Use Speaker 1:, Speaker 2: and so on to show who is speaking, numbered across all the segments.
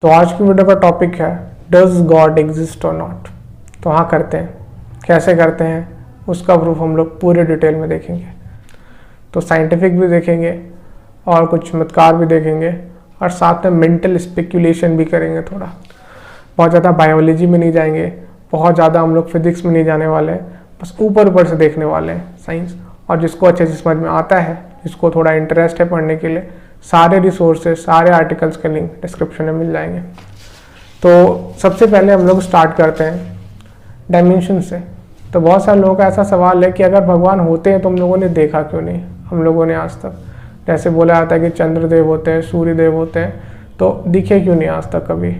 Speaker 1: तो आज की वीडियो का टॉपिक है डज गॉड एग्जिस्ट और नॉट। तो हाँ, करते हैं। कैसे करते हैं उसका प्रूफ हम लोग पूरे डिटेल में देखेंगे। तो साइंटिफिक भी देखेंगे और कुछ चमत्कार भी देखेंगे और साथ में मेंटल स्पेक्यूलेशन भी करेंगे। थोड़ा बहुत ज़्यादा बायोलॉजी में नहीं जाएंगे, बहुत ज़्यादा हम लोग फिजिक्स में नहीं जाने वाले हैं, बस ऊपर ऊपर से देखने वाले हैं साइंस। और जिसको अच्छे से समझ में आता है, जिसको थोड़ा इंटरेस्ट है पढ़ने के लिए, सारे रिसोर्सेज सारे आर्टिकल्स के लिंक डिस्क्रिप्शन में मिल जाएंगे। तो सबसे पहले हम लोग स्टार्ट करते हैं डायमेंशन से। तो बहुत सारे लोगों का ऐसा सवाल है कि अगर भगवान होते हैं तो हम लोगों ने देखा क्यों नहीं, हम लोगों ने आज तक। जैसे बोला जाता है कि चंद्रदेव होते हैं, सूर्यदेव होते हैं, तो दिखे क्यों नहीं आज तक कभी।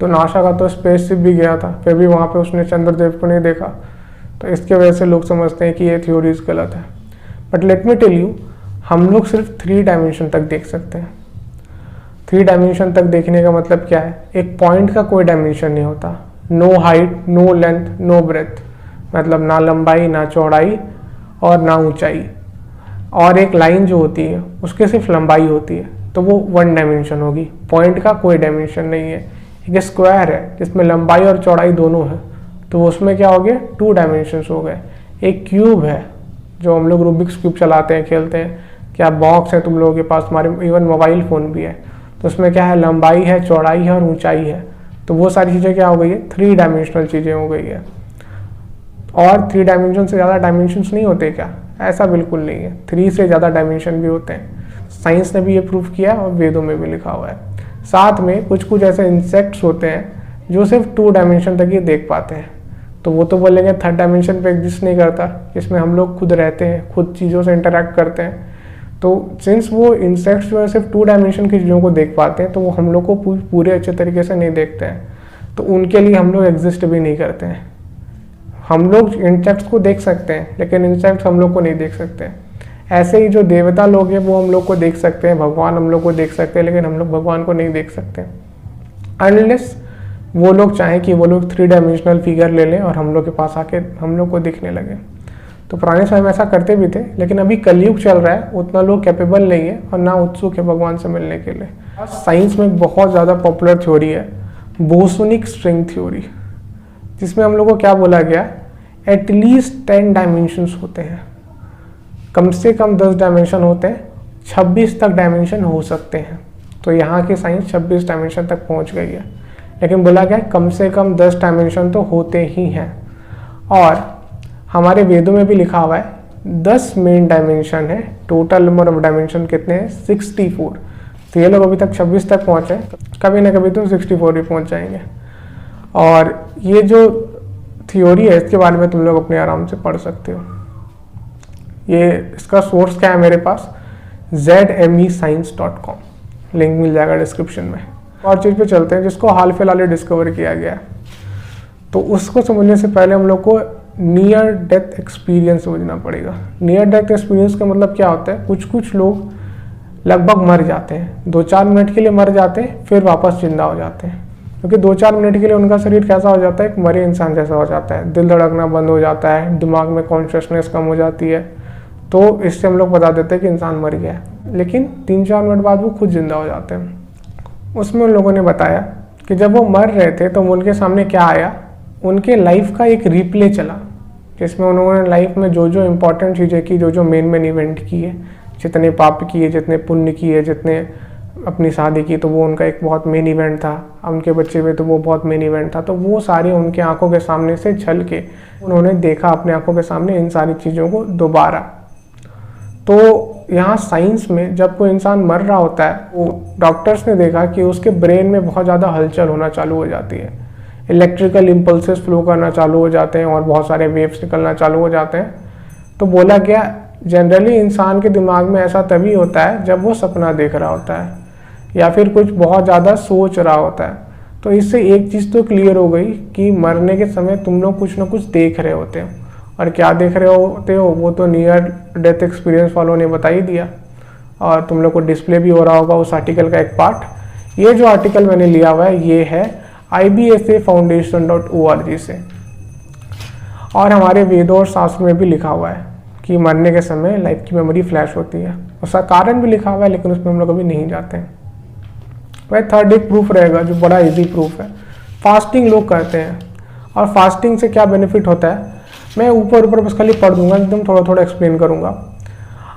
Speaker 1: तो नासा का तो स्पेसशिप भी गया था, फिर भी वहाँ पे उसने चंद्रदेव को नहीं देखा। तो इसके वजह से लोग समझते हैं कि ये थ्योरीज गलत है। But let me tell you, हम लोग सिर्फ 3 डायमेंशन तक देख सकते हैं। 3 डायमेंशन तक देखने का मतलब क्या है, एक पॉइंट का कोई डायमेंशन नहीं होता। No height, no length, no breadth, मतलब ना लंबाई ना चौड़ाई और ना ऊंचाई। और एक लाइन जो होती है उसके सिर्फ लंबाई होती है, तो वो 1 डायमेंशन होगी। पॉइंट का कोई डायमेंशन नहीं है। एक स्क्वायर है जिसमें लंबाई और चौड़ाई दोनों है, तो उसमें क्या हो गया, 2 डायमेंशन हो गए। एक क्यूब है जो हम लोग रूबिक्स क्यूब चलाते हैं, खेलते हैं, क्या बॉक्स है तुम लोगों के पास, हमारे इवन मोबाइल फ़ोन भी है, तो उसमें क्या है, लंबाई है, चौड़ाई है और ऊंचाई है। तो वो सारी चीज़ें क्या हो गई है, 3 डायमेंशनल चीज़ें हो गई है। और 3 डायमेंशन से ज़्यादा डायमेंशंस नहीं होते क्या? ऐसा बिल्कुल नहीं है, 3 से ज़्यादा डायमेंशन भी होते हैं। साइंस ने भी ये प्रूव किया और वेदों में भी लिखा हुआ है। साथ में कुछ कुछ ऐसे इंसेक्ट्स होते हैं जो सिर्फ 2 डायमेंशन तक ही देख पाते हैं, तो वो तो बोलेंगे 3rd डायमेंशन पे एग्जिस्ट नहीं करता, जिसमें हम लोग खुद रहते हैं, खुद चीज़ों से इंटरेक्ट करते हैं। तो सिंस वो इंसेक्ट्स जो है सिर्फ 2 डायमेंशन की चीज़ों को देख पाते हैं, तो वो हम लोग को पूरे अच्छे तरीके से नहीं देखते हैं, तो उनके लिए हम लोग एग्जिस्ट भी नहीं करते हैं। हम लोग इंसेक्ट्स को देख सकते हैं लेकिन इंसेक्ट्स हम लोग को नहीं देख सकते हैं। ऐसे ही जो देवता लोग हैं वो हम लोग को देख सकते हैं, भगवान हम लोग को देख सकते हैं, लेकिन हम लोग भगवान को नहीं देख सकते अनलेस वो लोग चाहें कि वो लोग 3 डायमेंशनल फिगर ले लें और हम लोग के पास आके हम लोग को दिखने लगे। तो पुराने समय में ऐसा करते भी थे, लेकिन अभी कलयुग चल रहा है, उतना लोग कैपेबल नहीं है और ना उत्सुक है भगवान से मिलने के लिए। साइंस में बहुत ज़्यादा पॉपुलर थ्योरी है बोसोनिक स्ट्रिंग थ्योरी, जिसमें हम लोग को क्या बोला गया, एटलीस्ट 10 डायमेंशंस होते हैं, कम से कम 10 डायमेंशन होते हैं, 26 तक डायमेंशन हो सकते हैं। तो यहाँ की साइंस 26 डायमेंशन तक पहुँच गई है, लेकिन बोला गया कम से कम 10 डायमेंशन तो होते ही हैं। और हमारे वेदों में भी लिखा हुआ है 10 मेन डायमेंशन है, टोटल नंबर ऑफ डायमेंशन कितने हैं, 64। तो ये लोग अभी तक 26 तक पहुँचे, कभी ना कभी तो 64 भी पहुँच जाएंगे। और ये जो थ्योरी है इसके बारे में तुम लोग अपने आराम से पढ़ सकते हो। ये इसका सोर्स क्या है मेरे पास, zmescience.com, लिंक मिल जाएगा डिस्क्रिप्शन में। और चीज़ पे चलते हैं जिसको हाल फिलहाल ही डिस्कवर किया गया है। तो उसको समझने से पहले हम लोग को नियर डेथ एक्सपीरियंस समझना पड़ेगा। नियर डेथ एक्सपीरियंस का मतलब क्या होता है, कुछ कुछ लोग लगभग मर जाते हैं, 2-4 मिनट के लिए मर जाते हैं, फिर वापस जिंदा हो जाते हैं। क्योंकि 2-4 मिनट के लिए उनका शरीर कैसा हो जाता है, एक मरे इंसान जैसा हो जाता है, दिल धड़कना बंद हो जाता है, दिमाग में कॉन्शियसनेस कम हो जाती है। तो इससे हम लोग बता देते हैं कि इंसान मर गया है। लेकिन 3-4 मिनट बाद वो खुद जिंदा हो जाते हैं। उसमें उन लोगों ने बताया कि जब वो मर रहे थे तो उनके सामने क्या आया, उनके लाइफ का एक रिप्ले चला, जिसमें उन्होंने लाइफ में जो जो इम्पोर्टेंट चीज़ें की, जो जो मेन इवेंट किए, जितने पाप किए, जितने पुण्य किए, जितने अपनी शादी की, तो वो उनका एक बहुत मेन इवेंट था। उनके बच्चे हुए तो वो बहुत मेन इवेंट था। तो वो सारे उनके आंखों के सामने से छल के उन्होंने देखा अपने आंखों के सामने इन सारी चीज़ों को दोबारा। तो यहाँ साइंस में जब कोई इंसान मर रहा होता है, वो डॉक्टर्स ने देखा कि उसके ब्रेन में बहुत ज़्यादा हलचल होना चालू हो जाती है, इलेक्ट्रिकल इम्पल्सेस फ्लो करना चालू हो जाते हैं और बहुत सारे वेव्स निकलना चालू हो जाते हैं। तो बोला गया जनरली इंसान के दिमाग में ऐसा तभी होता है जब वो सपना देख रहा होता है या फिर कुछ बहुत ज़्यादा सोच रहा होता है। तो इससे एक चीज़ तो क्लियर हो गई कि मरने के समय तुम लोग कुछ ना कुछ देख रहे होते हो, और क्या देख रहे होते हो वो तो नियर डेथ एक्सपीरियंस वालों ने बता ही दिया। और तुम लोग को डिस्प्ले भी हो रहा होगा उस आर्टिकल का एक पार्ट। ये जो आर्टिकल मैंने लिया हुआ है ये है ibsafoundation.org से, और हमारे वेदों और शास्त्र में भी लिखा हुआ है कि मरने के समय लाइफ की मेमोरी फ्लैश होती है। उसका कारण भी लिखा हुआ है, लेकिन उसमें हम लोग अभी नहीं जाते हैं। भाई थर्ड एक प्रूफ रहेगा जो बड़ा इजी प्रूफ है, फास्टिंग लोग करते हैं। और फास्टिंग से क्या बेनिफिट होता है, मैं ऊपर ऊपर बस खाली पढ़ दूंगा, एकदम थोड़ा थोड़ा एक्सप्लेन करूंगा।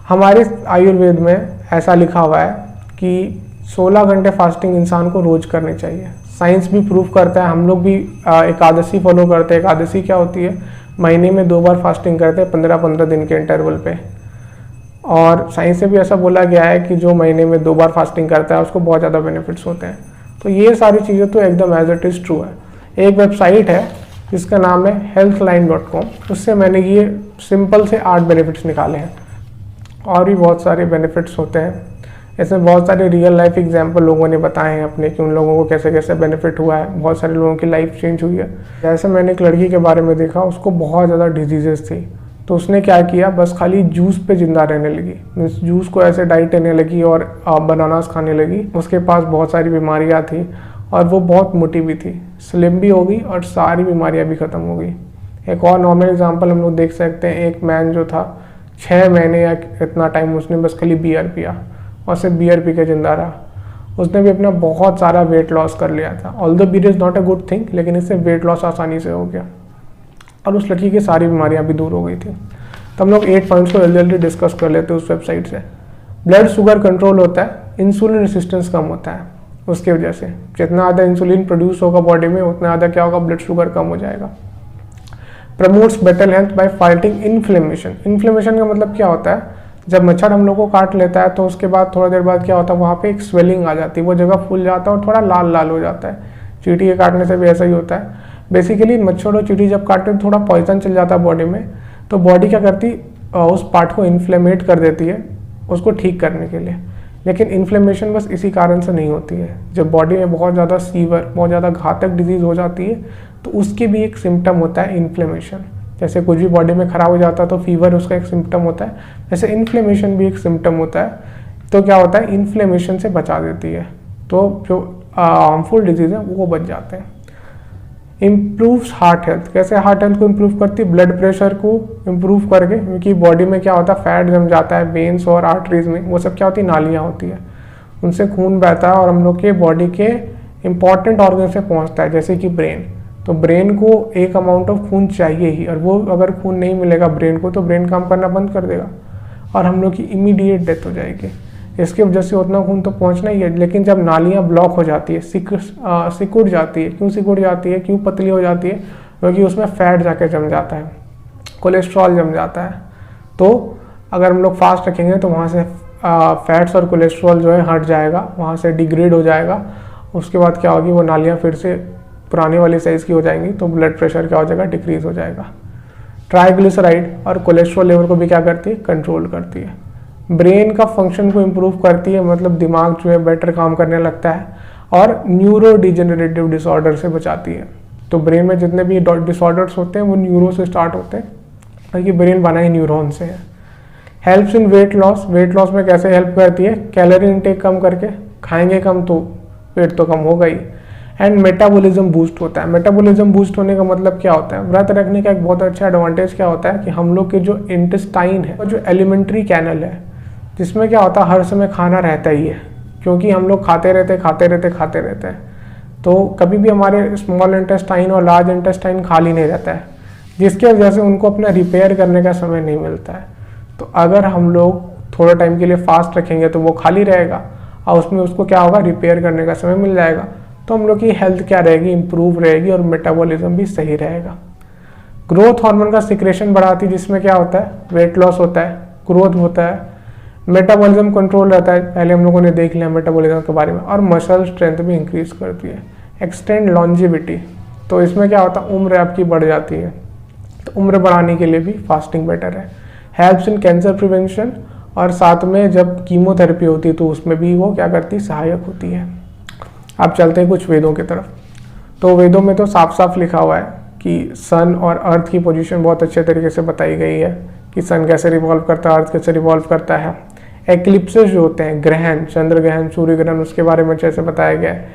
Speaker 1: हमारे आयुर्वेद में ऐसा लिखा हुआ है कि 16 घंटे फास्टिंग इंसान को रोज करनी चाहिए। साइंस भी प्रूफ करता है, हम लोग भी एकादशी फॉलो करते हैं। एकादशी क्या होती है, महीने में 2 बार फास्टिंग करते हैं 15-15 दिन के इंटरवल पे। और साइंस से भी ऐसा बोला गया है कि जो महीने में 2 बार फास्टिंग करता है उसको बहुत ज़्यादा बेनिफिट्स होते हैं। तो ये सारी चीज़ें तो एकदम एज इट इज़ ट्रू है। एक वेबसाइट है जिसका नाम है healthline.com, उससे मैंने ये सिंपल से 8 बेनिफिट्स निकाले हैं। और भी बहुत सारे बेनिफिट्स होते हैं, इसमें बहुत सारे रियल लाइफ एग्जाम्पल लोगों ने बताए हैं अपने कि उन लोगों को कैसे कैसे बेनिफिट हुआ है, बहुत सारे लोगों की लाइफ चेंज हुई है। जैसे मैंने एक लड़की के बारे में देखा, उसको बहुत ज़्यादा डिजीजेस थी, तो उसने क्या किया, बस खाली जूस पे जिंदा रहने लगी। मीन्स जूस को ऐसे डाइट लेने लगी और बनानास खाने लगी। उसके पास बहुत सारी बीमारियाँ थी और वो बहुत मोटी भी थी, स्लिम भी हो गई और सारी बीमारियाँ भी ख़त्म हो गई। एक और नॉर्मल एग्जाम्पल हम लोग देख सकते हैं, एक मैन जो था 6 महीने या इतना टाइम उसने बस खाली बियर पिया और सिर्फ बियर पी के जिंदा रहा। उसने भी अपना बहुत सारा वेट लॉस कर लिया था। Although beer is not a good thing, लेकिन इससे वेट लॉस आसानी से हो गया और उस लड़की की सारी बीमारियां भी दूर हो गई थी। तो हम लोग 8 पॉइंट्स को जल्दी जल्दी डिस्कस कर लेते हैं उस वेबसाइट से। ब्लड शुगर कंट्रोल होता है, इंसुलिन रेसिस्टेंस कम होता है उसकी वजह से। जितना ज़्यादा इंसुलिन प्रोड्यूस होगा बॉडी में, उतना ज़्यादा क्या होगा, ब्लड शुगर कम हो जाएगा। Promotes better health bye fighting inflammation. Inflammation का मतलब क्या होता है, जब मच्छर हम लोग को काट लेता है तो उसके बाद थोड़ा देर बाद क्या होता है, वहाँ पे एक स्वेलिंग आ जाती है, वो जगह फूल जाता है और थोड़ा लाल लाल हो जाता है। चींटी के काटने से भी ऐसा ही होता है। बेसिकली मच्छर और चींटी जब काटते हैं थोड़ा पॉइजन चल जाता है बॉडी में, तो बॉडी क्या करती, उस पार्ट को इन्फ्लेमेट कर देती है उसको ठीक करने के लिए। लेकिन इन्फ्लेमेशन बस इसी कारण से नहीं होती है। जब बॉडी में बहुत ज़्यादा सीवर, बहुत ज़्यादा घातक डिजीज़ हो जाती है तो उसकी भी एक सिम्टम होता है इन्फ्लेमेशन। जैसे कुछ भी बॉडी में ख़राब हो जाता है तो फीवर उसका एक सिम्टम होता है, वैसे इन्फ्लेमेशन भी एक सिम्टम होता है। तो क्या होता है, इन्फ्लेमेशन से बचा देती है, तो जो हार्मफुल डिजीज़ है वो बच जाते हैं। Improves heart health. कैसे हार्ट हेल्थ को इम्प्रूव करती है, ब्लड प्रेशर को इम्प्रूव करके, क्योंकि बॉडी में क्या होता है, फैट जम जाता है वेन्स और आर्टरीज में, वो सब क्या होती है, नालियाँ होती है, उनसे खून बहता है और हम लोग के बॉडी के इंपॉर्टेंट ऑर्गन से पहुँचता है, जैसे कि ब्रेन। तो ब्रेन को एक अमाउंट ऑफ खून चाहिए ही, और वो अगर खून नहीं मिलेगा ब्रेन को तो ब्रेन काम करना बंद कर देगा और हम लोग की इमीडिएट डेथ हो जाएगी। इसकी वजह से उतना खून तो पहुंचना ही है। लेकिन जब नालियाँ ब्लॉक हो जाती है, सिकुड़ जाती है, क्यों सिकुड़ जाती है, क्यों पतली हो जाती है, क्योंकि उसमें फैट जाके जम जाता है, कोलेस्ट्रॉल जम जाता है। तो अगर हम लोग फास्ट रखेंगे तो वहाँ से फैट्स और कोलेस्ट्रॉल जो है हट जाएगा, वहाँ से डिग्रेड हो जाएगा। उसके बाद क्या होगी, वो नालियाँ फिर से पुराने वाली साइज़ की हो जाएंगी, तो ब्लड प्रेशर क्या हो जाएगा, डिक्रीज हो जाएगा। ट्राइग्लिसराइड और कोलेस्ट्रॉल लेवल को भी क्या करती है, कंट्रोल करती है। ब्रेन का फंक्शन को इम्प्रूव करती है, मतलब दिमाग जो है बेटर काम करने लगता है, और न्यूरो डिजेनरेटिव डिसऑर्डर से बचाती है। तो ब्रेन में जितने भी डिसऑर्डर्स होते हैं वो न्यूरो से स्टार्ट होते हैं, क्योंकि ब्रेन बना ही न्यूरॉन से है। Helps in weight loss. Weight loss में कैसे हेल्प करती है, कैलोरी इंटेक कम करके, खाएंगे कम तो वेट तो कम होगा ही। एंड मेटाबॉलिज्म बूस्ट होता है। मेटाबॉलिज्म बूस्ट होने का मतलब क्या होता है, व्रत रखने का एक बहुत अच्छा एडवांटेज क्या होता है कि हम लोग के जो इंटेस्टाइन है, जो एलिमेंट्री कैनल है, जिसमें क्या होता है हर समय खाना रहता ही है, क्योंकि हम लोग खाते रहते हैं, तो कभी भी हमारे स्मॉल इंटेस्टाइन और लार्ज इंटेस्टाइन खाली नहीं रहता है, जिसकी वजह से उनको अपना रिपेयर करने का समय नहीं मिलता है। तो अगर हम लोग थोड़ा टाइम के लिए फास्ट रखेंगे तो वो खाली रहेगा और उसमें उसको क्या होगा, रिपेयर करने का समय मिल जाएगा। तो हम लोग की हेल्थ क्या रहेगी, इंप्रूव रहेगी और मेटाबॉलिज्म भी सही रहेगा। ग्रोथ हार्मोन का सिक्रेशन बढ़ाती है, जिसमें क्या होता है, वेट लॉस होता है, ग्रोथ होता है, मेटाबॉलिज्म कंट्रोल रहता है, पहले हम लोगों ने देख लिया मेटाबॉलिज्म के बारे में, और मसल स्ट्रेंथ भी इंक्रीज करती है। एक्सटेंड लॉन्जिविटी, तो इसमें क्या होता है, उम्र आपकी बढ़ जाती है, तो उम्र बढ़ाने के लिए भी फास्टिंग बेटर है। हेल्प्स इन कैंसर प्रिवेंशन, और साथ में जब कीमोथेरेपी होती है तो उसमें भी वो क्या करती है, सहायक होती है। अब चलते हैं कुछ वेदों की तरफ। तो वेदों में तो साफ साफ लिखा हुआ है कि सन और अर्थ की पोजीशन बहुत अच्छे तरीके से बताई गई है कि सन कैसे रिवॉल्व करता है, अर्थ कैसे रिवॉल्व करता है। एक्लिप्सेस जो होते हैं, ग्रहण, चंद्र ग्रहण, सूर्य ग्रहण, उसके बारे में अच्छे से बताया गया है।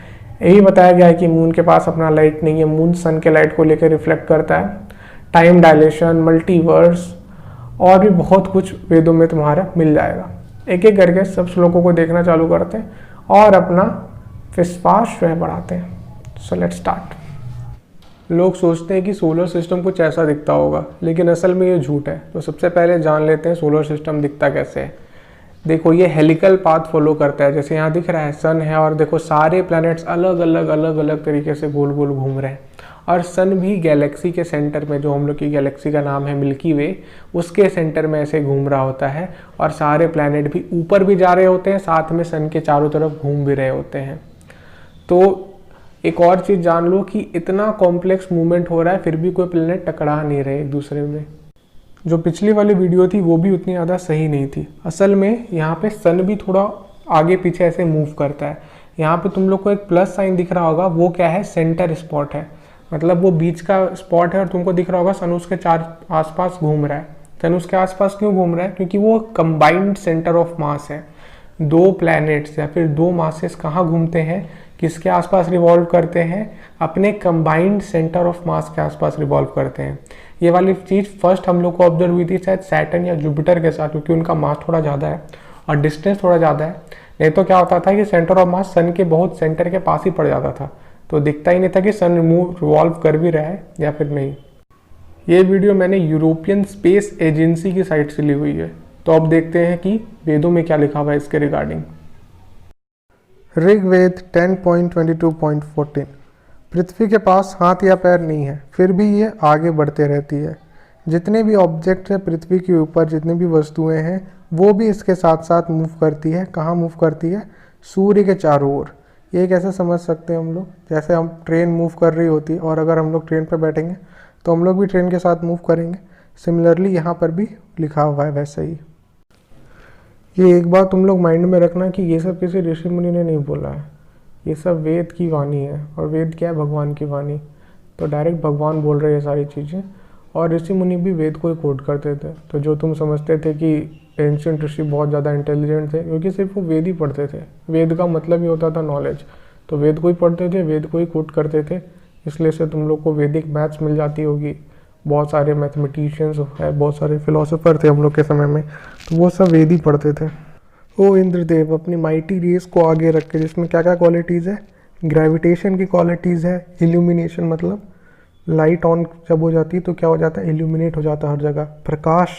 Speaker 1: यही बताया गया है कि मून के पास अपना लाइट नहीं है, मून सन के लाइट को लेकर रिफ्लेक्ट करता है। टाइम डायलेशन, मल्टीवर्स और भी बहुत कुछ वेदों में तुम्हारा मिल जाएगा। एक एक करके सब श्लोकों को देखना चालू करते हैं और अपना विश्वास जो है बढ़ाते हैं। So let's start. लोग सोचते हैं कि सोलर सिस्टम कुछ ऐसा दिखता होगा, लेकिन असल में ये झूठ है। तो सबसे पहले जान लेते हैं सोलर सिस्टम दिखता कैसे है। देखो ये हेलिकल पाथ फॉलो करता है, जैसे यहाँ दिख रहा है सन है और देखो सारे प्लैनेट्स अलग अलग तरीके से गोल गोल घूम रहे हैं। और सन भी गैलेक्सी के सेंटर में, जो हम लोग की गैलेक्सी का नाम है मिल्की वे, उसके सेंटर में ऐसे घूम रहा होता है। और सारे प्लैनेट भी ऊपर भी जा रहे होते हैं, साथ में सन के चारों तरफ घूम भी रहे होते हैं। तो एक और चीज़ जान लो कि इतना कॉम्प्लेक्स मूवमेंट हो रहा है, फिर भी कोई प्लैनेट टकरा नहीं रहे एक दूसरे में। जो पिछली वाली वीडियो थी वो भी उतनी ज़्यादा सही नहीं थी। असल में यहाँ पे सन भी थोड़ा आगे पीछे ऐसे मूव करता है। यहाँ पे तुम लोग को एक प्लस साइन दिख रहा होगा, वो क्या है, सेंटर स्पॉट है। मतलब वो बीच का स्पॉट है और तुमको दिख रहा होगा सन उसके चार आसपास घूम रहा है। सन उसके आसपास क्यों घूम रहा है? क्योंकि वो कंबाइंड सेंटर ऑफ मास है। दो प्लैनेट्स या फिर दो मासेस कहाँ घूमते हैं, किसके आसपास रिवॉल्व करते हैं? अपने कंबाइंड सेंटर ऑफ मास के आसपास रिवॉल्व करते हैं। ये वाली चीज़ फर्स्ट हम लोग को ऑब्जर्व हुई थी शायद सैटर्न या जुपिटर के साथ, क्योंकि उनका मास थोड़ा ज़्यादा है और डिस्टेंस थोड़ा ज़्यादा है। नहीं तो क्या होता था कि सेंटर ऑफ मास सन के बहुत सेंटर के पास ही पड़ जाता था, तो दिखता ही नहीं था कि सन रिवॉल्व कर भी रहा है या फिर नहीं। ये वीडियो मैंने यूरोपियन स्पेस एजेंसी की साइट से ली हुई है। तो अब देखते हैं कि वेदों में क्या लिखा हुआ है इसके रिगार्डिंग। ऋग्वेद 10.22.14। पृथ्वी के पास हाथ या पैर नहीं है, फिर भी ये आगे बढ़ते रहती है। जितने भी ऑब्जेक्ट हैं पृथ्वी के ऊपर, जितनी भी वस्तुएं हैं, वो भी इसके साथ साथ मूव करती है। कहाँ मूव करती है? सूर्य के चारों ओर। ये कैसे समझ सकते हैं हम लोग? जैसे हम ट्रेन मूव कर रही होती है और अगर हम लोग ट्रेन पर बैठेंगे तो हम लोग भी ट्रेन के साथ मूव करेंगे। सिमिलरली यहाँ पर भी लिखा हुआ है वैसे ही। ये एक बात तुम लोग माइंड में रखना कि ये सब किसी ऋषि मुनि ने नहीं बोला है, ये सब वेद की वाणी है। और वेद क्या है? भगवान की वाणी। तो डायरेक्ट भगवान बोल रहे हैं सारी चीज़ें। और ऋषि मुनि भी वेद को ही कोट करते थे। तो जो तुम समझते थे कि एंशिएंट ऋषि बहुत ज़्यादा इंटेलिजेंट थे, क्योंकि सिर्फ वो वेद ही पढ़ते थे। वेद का मतलब ही होता था नॉलेज, तो वेद को ही पढ़ते थे, वेद को ही कोट करते थे। इसलिए से तुम लोग को वैदिक मैथ्स मिल जाती होगी। बहुत सारे मैथमेटिशियंस है, बहुत सारे फिलोसोफर थे हम लोग के समय में, तो वो सब वेद ही पढ़ते थे। ओ इंद्रदेव, अपनी माइटी रेस को आगे रख के, जिसमें क्या क्या क्वालिटीज़ है? ग्रेविटेशन की क्वालिटीज़ है, इल्यूमिनेशन मतलब लाइट ऑन जब हो जाती है तो क्या हो जाता है? इल्यूमिनेट हो जाता है हर जगह, प्रकाश।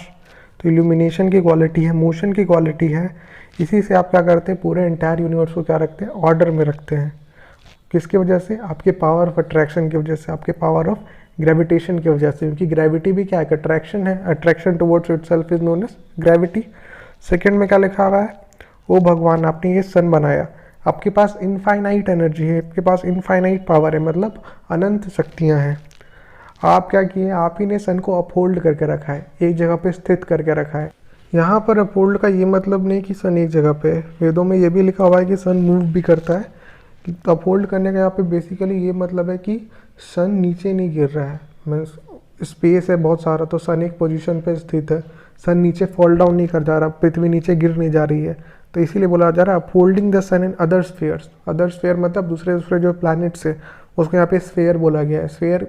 Speaker 1: तो इल्यूमिनेशन की क्वालिटी है, मोशन की क्वालिटी है। इसी से आप क्या करते हैं? पूरे एंटायर यूनिवर्स को क्या रखते हैं? ऑर्डर में रखते हैं। किसकी वजह से? आपके पावर ऑफ अट्रैक्शन की वजह से, आपके पावर ऑफ ग्रेविटेशन की वजह से। क्योंकि ग्रेविटी भी क्या है? अट्रैक्शन है। Attraction towards itself is known as gravity. Second में क्या लिखा हुआ है? ओ भगवान, आपने ये सन बनाया, आपके पास इनफाइनाइट एनर्जी है, आपके पास इनफाइनाइट पावर है, मतलब अनंत शक्तियाँ हैं। आप क्या किए? आप ही ने सन को अपहोल्ड करके रखा है, एक जगह पे स्थित करके रखा है। यहाँ पर अपहोल्ड का ये मतलब नहीं कि सन एक जगह पे है। वेदों में ये भी लिखा हुआ है कि सन मूव भी करता है। अपहोल्ड करने का यहाँ पे बेसिकली ये मतलब है कि सन नीचे नहीं गिर रहा है। मीन्स स्पेस है बहुत सारा, तो सन एक पोजीशन पे स्थित है। सन नीचे फॉल डाउन नहीं कर जा रहा, पृथ्वी नीचे गिर नहीं जा रही है। तो इसीलिए बोला जा रहा है upholding the sun in other spheres. Other sphere मतलब दूसरे जो प्लैनेट्स है, उसको यहाँ पे स्फीयर बोला गया है। स्फीयर,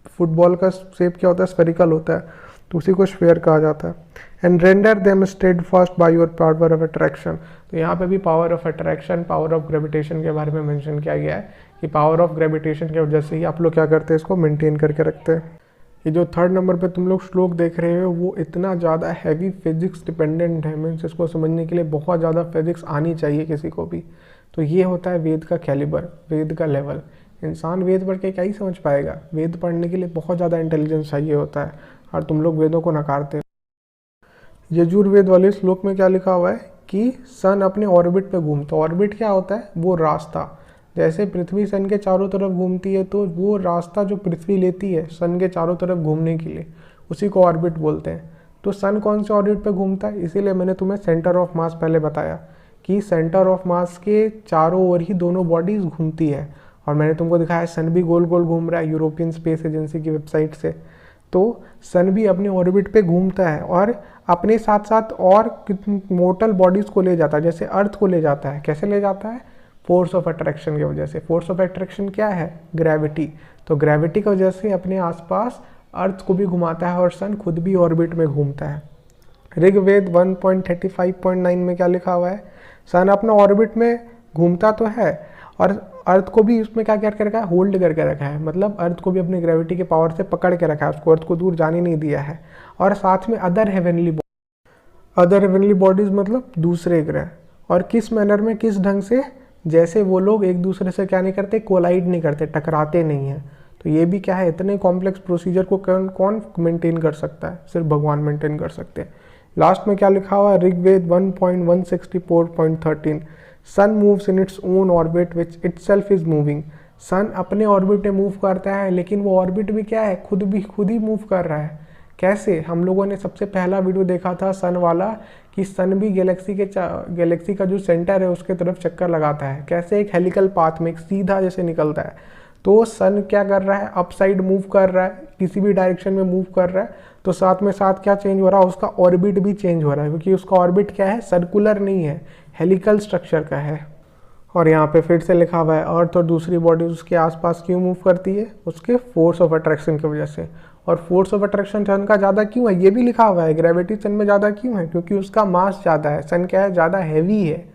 Speaker 1: फुटबॉल का शेप क्या होता है? स्फेरिकल होता है, तो उसी को स्फीयर कहा जाता है। And render them steadfast by your power of attraction. तो यहाँ पे भी power of attraction, power of gravitation के बारे में मेंशन किया गया है कि पावर ऑफ ग्रेविटेशन की वजह से ही आप लोग क्या करते हैं? इसको मेंटेन करके रखते हैं। ये जो थर्ड नंबर पे तुम लोग श्लोक देख रहे हो, वो इतना ज़्यादा हैवी फिजिक्स डिपेंडेंट है। मीन्स इसको समझने के लिए बहुत ज़्यादा फिजिक्स आनी चाहिए किसी को भी। तो ये होता है वेद का कैलिबर, वेद का लेवल। इंसान वेद पढ़ के क्या ही समझ पाएगा? वेद पढ़ने के लिए बहुत ज़्यादा इंटेलिजेंस चाहिए होता है, और तुम लोग वेदों को नकारते हो। यजुर्वेद वाले श्लोक में क्या लिखा हुआ है कि सन अपने ऑर्बिट पे घूमता। ऑर्बिट क्या होता है? वो रास्ता। जैसे पृथ्वी सन के चारों तरफ घूमती है, तो वो रास्ता जो पृथ्वी लेती है सन के चारों तरफ घूमने के लिए, उसी को ऑर्बिट बोलते हैं। तो सन कौन से ऑर्बिट पे घूमता है? इसीलिए मैंने तुम्हें सेंटर ऑफ मास पहले बताया कि सेंटर ऑफ मास के चारों ओर ही दोनों बॉडीज घूमती है। और मैंने तुमको दिखाया सन भी गोल गोल घूम रहा है यूरोपियन स्पेस एजेंसी की वेबसाइट से। तो सन भी अपने ऑर्बिट पे घूमता है और अपने साथ साथ और मोर्टल बॉडीज़ को ले जाता है, जैसे अर्थ को ले जाता है। कैसे ले जाता है? फोर्स ऑफ अट्रैक्शन की वजह से। फोर्स ऑफ अट्रैक्शन क्या है? ग्रेविटी। तो ग्रेविटी की वजह से अपने आसपास अर्थ को भी घुमाता है और सन खुद भी ऑर्बिट में घूमता है। ऋग्वेद 1.35.9 में क्या लिखा हुआ है? सन अपना ऑर्बिट में घूमता तो है और अर्थ को भी उसमें क्या करके रखा है, होल्ड करके रखा है, मतलब अर्थ को भी अपनी ग्रेविटी के पावर से पकड़ के रखा है, उसको अर्थ को दूर जाने नहीं दिया है। और साथ में अदर हेवनली बॉडीज मतलब दूसरे ग्रह, और किस मैनर में, किस ढंग से, जैसे वो लोग एक दूसरे से क्या नहीं करते, कोलाइड नहीं करते, टकराते नहीं हैं। तो ये भी क्या है, इतने कॉम्प्लेक्स प्रोसीजर को कौन मेंटेन कर सकता है, सिर्फ भगवान मेंटेन कर सकते हैं। लास्ट में क्या लिखा हुआ है, Rigveda 1.164.13, sun moves in its own orbit which itself is moving. Sun अपने ऑर्बिट में मूव करता है, लेकिन वो ऑर्बिट भी क्या है, खुद ही मूव कर रहा है। कैसे, हम लोगों ने सबसे पहला वीडियो देखा था सन वाला, कि सन भी गैलेक्सी का जो सेंटर है उसके तरफ चक्कर लगाता है, कैसे, एक हेलिकल पाथ में, एक सीधा जैसे निकलता है। तो सन क्या कर रहा है, अप साइड मूव कर रहा है, किसी भी डायरेक्शन में मूव कर रहा है, तो साथ में साथ क्या चेंज हो रहा है, उसका ऑर्बिट भी चेंज हो रहा है, क्योंकि उसका ऑर्बिट क्या है, सर्कुलर नहीं है, हेलिकल स्ट्रक्चर का है। और यहाँ पे फिर से लिखा हुआ है, अर्थ और दूसरी बॉडीज उसके आसपास क्यों मूव करती है, उसके फोर्स ऑफ अट्रैक्शन की वजह से। और फोर्स ऑफ अट्रैक्शन सन का ज़्यादा क्यों है, ये भी लिखा हुआ है, ग्रेविटी सन में ज़्यादा क्यों है, क्योंकि उसका मास ज़्यादा है, सन क्या है, ज़्यादा हैवी है।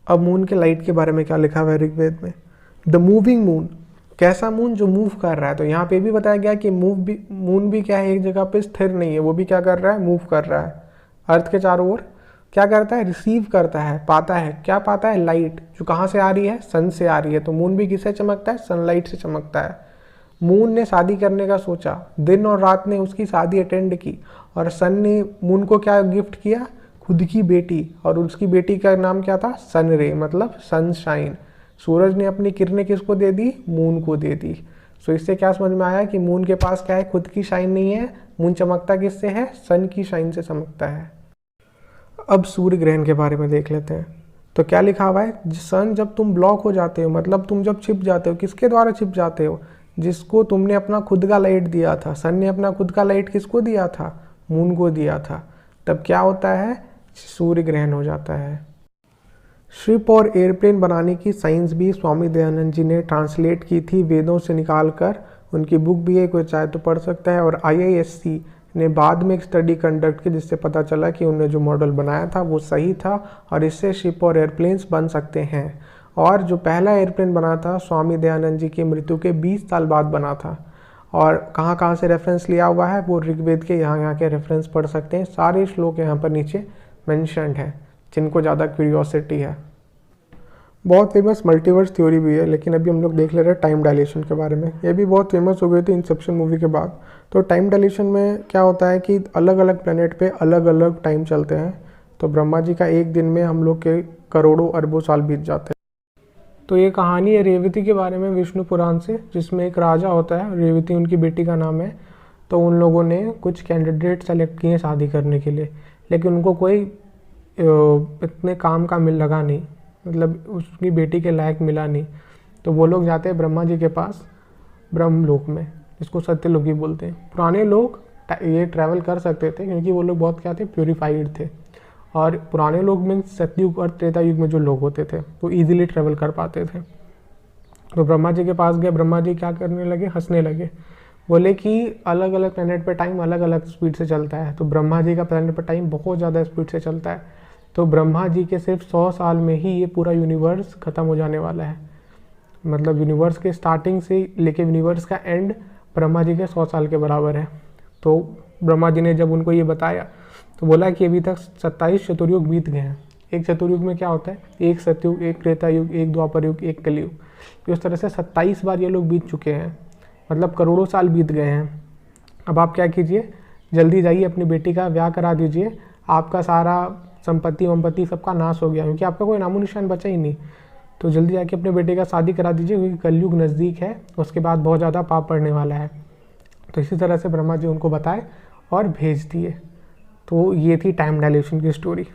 Speaker 1: अब मून के लाइट के बारे में क्या लिखा हुआ है ऋग्वेद में, द मूविंग मून, कैसा मून, जो मूव कर रहा है। तो यहाँ पे भी बताया गया कि मून भी क्या है, एक जगह पे स्थिर नहीं है, वो भी क्या कर रहा है, मूव कर रहा है अर्थ के चारों ओर। क्या करता है, रिसीव करता है, पाता है, क्या पाता है, लाइट, जो कहाँ से आ रही है, सन से आ रही है। तो मून भी किससे चमकता है, सनलाइट से चमकता है। मून ने शादी करने का सोचा, दिन और रात ने उसकी शादी अटेंड की, और सन ने मून को क्या गिफ्ट किया, खुद की बेटी, और उसकी बेटी का नाम क्या था, सन रे, मतलब सनशाइन। सूरज ने अपनी किरणें किसको दे दी, मून को दे दी। सो इससे क्या समझ में आया कि मून के पास क्या है, खुद की शाइन नहीं है, मून चमकता किससे है, सन की शाइन से चमकता है। अब सूर्य ग्रहण के बारे में देख लेते हैं। तो क्या लिखा हुआ है, सन जब तुम ब्लॉक हो जाते हो, मतलब तुम जब छिप जाते हो, किसके द्वारा छिप जाते हो, जिसको तुमने अपना खुद का लाइट दिया था। सन ने अपना खुद का लाइट किसको दिया था, मून को दिया था। तब क्या होता है, सूर्य ग्रहण हो जाता है। शिप और एयरप्लेन बनाने की साइंस भी स्वामी दयानंद जी ने ट्रांसलेट की थी वेदों से निकाल कर, उनकी बुक भी है, कोई चाहे तो पढ़ सकता है। और IISc ने बाद में एक स्टडी कंडक्ट की, जिससे पता चला कि उन्होंने जो मॉडल बनाया था वो सही था, और इससे शिप और एयरप्लेन्स बन सकते हैं। और जो पहला एयरप्लेन बना था स्वामी दयानंद जी की मृत्यु के 20 साल बाद बना था। और कहाँ से रेफरेंस लिया हुआ है, वो ऋग्वेद के यहाँ के रेफरेंस पढ़ सकते हैं। सारे श्लोक यहाँ पर नीचे मेंशन्ड है, जिनको ज़्यादा क्यूरियोसिटी है। बहुत फेमस मल्टीवर्स थ्योरी भी है, लेकिन अभी हम लोग देख ले रहे हैं टाइम डायलेशन के बारे में। ये भी बहुत फेमस हो गई थी इंसेप्शन मूवी के बाद। तो टाइम डायलेशन में क्या होता है कि अलग अलग प्लेनेट पे अलग अलग टाइम चलते हैं। तो ब्रह्मा जी का एक दिन में हम लोग के करोड़ों अरबों साल बीत जाते हैं। तो ये कहानी है रेवती के बारे में विष्णु पुराण से, जिसमें एक राजा होता है, रेवती उनकी बेटी का नाम है। तो उन लोगों ने कुछ कैंडिडेट सेलेक्ट किए शादी करने के लिए, लेकिन उनको कोई इतने काम का लगा नहीं, मतलब उसकी बेटी के लायक मिला नहीं। तो वो लोग जाते हैं ब्रह्मा जी के पास ब्रह्मलोक में, जिसको सत्यलोक भी बोलते हैं। पुराने लोग ये ट्रैवल कर सकते थे, क्योंकि वो लोग बहुत क्या थे, प्योरीफाइड थे। और पुराने लोग में सतयुग और त्रेता युग में जो लोग होते थे वो इजीली ट्रैवल कर पाते थे। तो ब्रह्मा जी के पास गए, ब्रह्मा जी क्या करने लगे, हंसने लगे। बोले कि अलग अलग प्लेनेट पे टाइम अलग अलग स्पीड से चलता है। तो ब्रह्मा जी का प्लेनेट पर टाइम बहुत ज़्यादा स्पीड से चलता है। तो ब्रह्मा जी के सिर्फ 100 साल में ही ये पूरा यूनिवर्स ख़त्म हो जाने वाला है। मतलब यूनिवर्स के स्टार्टिंग से लेके यूनिवर्स का एंड ब्रह्मा जी के 100 साल के बराबर है। तो ब्रह्मा जी ने जब उनको ये बताया तो बोला कि अभी तक 27 चतुर्युग बीत गए हैं। एक चतुर्युग में क्या होता है, एक सतयुग, एक त्रेता युग, एक द्वापर युग, एक कलयुग। इस तरह से 27 बार ये लोग बीत चुके हैं, मतलब करोड़ों साल बीत गए हैं। अब आप क्या कीजिए, जल्दी जाइए अपनी बेटी का ब्याह करा दीजिए। आपका सारा संपत्ति वंपत्ति सबका नाश हो गया, क्योंकि आपका कोई नामो निशान बचा ही नहीं। तो जल्दी जाके अपने बेटे का शादी करा दीजिए, क्योंकि कलयुग नज़दीक है, उसके बाद बहुत ज़्यादा पाप पड़ने वाला है। तो इसी तरह से ब्रह्मा जी उनको बताए और भेज दिए। तो ये थी टाइम डायलेशन की स्टोरी।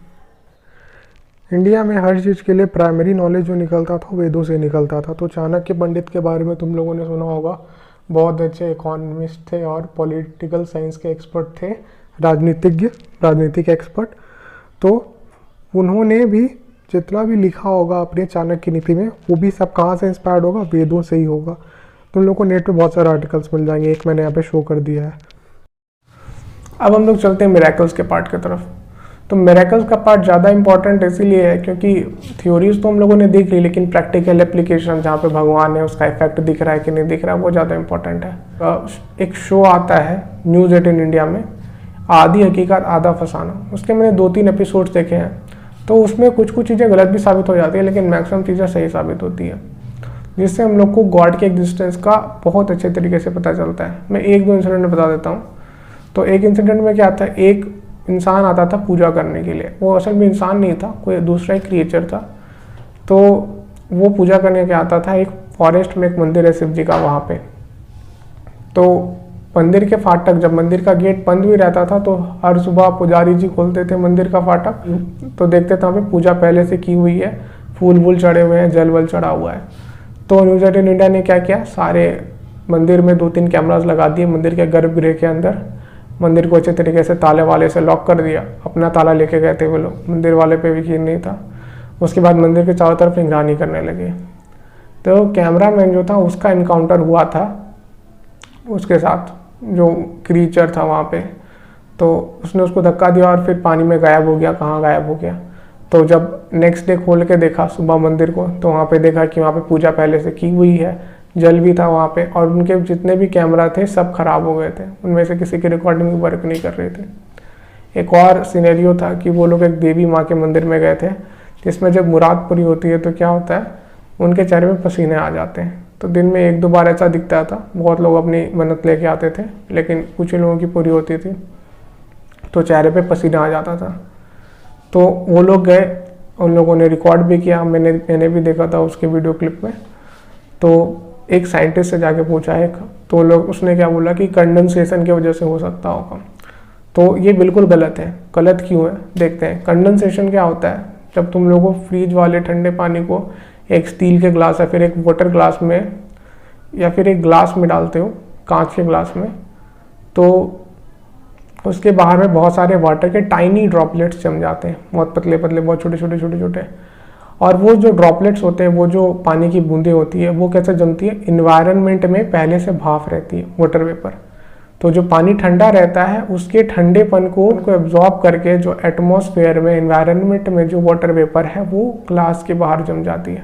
Speaker 1: इंडिया में हर चीज़ के लिए प्राइमरी नॉलेज जो निकलता था वेदों से निकलता था। तो चाणक्य पंडित के बारे में तुम लोगों ने सुना होगा, बहुत अच्छे इकोनॉमिस्ट थे और पॉलिटिकल साइंस के एक्सपर्ट थे, राजनीतिक एक्सपर्ट। तो उन्होंने भी जितना भी लिखा होगा अपने चाणक्य नीति में, वो भी सब कहाँ से इंस्पायर्ड होगा, वेदों से ही होगा। तुम लोग को नेट पे बहुत सारे आर्टिकल्स मिल जाएंगे, एक मैंने यहाँ पे शो कर दिया है। अब हम लोग चलते हैं मिरेकल्स के पार्ट की तरफ। तो मिरेकल्स का पार्ट ज़्यादा इंपॉर्टेंट इसीलिए है क्योंकि थ्योरीज तो हम लोगों ने देख ली, लेकिन प्रैक्टिकल एप्लीकेशन जहाँ पे भगवान है उसका इफेक्ट दिख रहा है कि नहीं दिख रहा है वो ज़्यादा इंपॉर्टेंट है। एक शो आता है न्यूज़ 18 इंडिया में, आधी हकीकत आधा फसाना, उसके मैंने 2-3 एपिसोड्स देखे हैं। तो उसमें कुछ कुछ चीज़ें गलत भी साबित हो जाती है, लेकिन मैक्सिमम चीज़ें सही साबित होती है, जिससे हम लोग को गॉड के एग्जिस्टेंस का बहुत अच्छे तरीके से पता चलता है। मैं 1-2 इंसिडेंट बता देता हूँ। तो एक इंसिडेंट में क्या था, एक इंसान आता था पूजा करने के लिए, वो असल में इंसान नहीं था, कोई दूसरा ही क्रिएचर था। तो वो पूजा करने के आता था, एक फॉरेस्ट में एक मंदिर है शिव जी का वहाँ पे। तो मंदिर के फाटक, जब मंदिर का गेट बंद भी रहता था तो हर सुबह पुजारी जी खोलते थे मंदिर का फाटक, तो देखते थे वहाँ पे पूजा पहले से की हुई है, फूल वूल चढ़े हुए हैं, जल वल चढ़ा हुआ है। तो न्यूज़ 18 इंडिया ने क्या किया, सारे मंदिर में 2-3 कैमरास लगा दिए मंदिर के गर्भगृह के अंदर, मंदिर को अच्छे तरीके से ताले वाले से लॉक कर दिया, अपना ताला लेके गए थे वो लोग, मंदिर वाले पे यकीन नहीं था। उसके बाद मंदिर के चारों तरफ निगरानी करने लगे। तो कैमरामैन जो था उसका इनकाउंटर हुआ था उसके साथ, जो क्रीचर था वहाँ पे, तो उसने उसको धक्का दिया और फिर पानी में गायब हो गया। कहाँ गायब हो गया, तो जब नेक्स्ट डे खोल के देखा सुबह मंदिर को, तो वहाँ पे देखा कि वहाँ पे पूजा पहले से की हुई है, जल भी था वहाँ पे, और उनके जितने भी कैमरा थे सब खराब हो गए थे, उनमें से किसी की रिकॉर्डिंग भी वर्क नहीं कर रहे थे। एक और सिनेरियो था कि वो लोग एक देवी माँ के मंदिर में गए थे, जिसमें जब मुराद पूरी होती है तो क्या होता है, उनके चेहरे में पसीने आ जाते हैं। तो दिन में 1-2 बार ऐसा दिखता था, बहुत लोग अपनी मन्नत लेके आते थे, लेकिन कुछ ही लोगों की पूरी होती थी तो चेहरे पे पसीना आ जाता था। तो वो लोग गए, उन लोगों ने रिकॉर्ड भी किया, मैंने भी देखा था उसके वीडियो क्लिप में। तो एक साइंटिस्ट से जाके पूछा एक, तो लोग उसने क्या बोला कि कंडेंसेशन की वजह से हो सकता होगा। तो ये बिल्कुल गलत है। गलत क्यों है, देखते हैं। कंडेंसेशन क्या होता है, जब तुम लोगों फ्रीज वाले ठंडे पानी को एक स्टील के ग्लास या फिर एक वाटर ग्लास में या फिर एक ग्लास में डालते हो, कांच के ग्लास में, तो उसके बाहर में बहुत सारे वाटर के टाइनी ड्रॉपलेट्स जम जाते हैं, बहुत पतले पतले, बहुत छोटे छोटे छोटे छोटे। और वो जो ड्रॉपलेट्स होते हैं, वो जो पानी की बूंदें होती है, वो कैसे जमती है, इन्वायरमेंट में पहले से भाप रहती है, वाटर वेपर। तो जो पानी ठंडा रहता है उसके ठंडेपन को उनको एब्जॉर्ब करके जो एटमॉस्फेयर में, इन्वायरमेंट में जो वाटर वेपर है वो ग्लास के बाहर जम जाती है।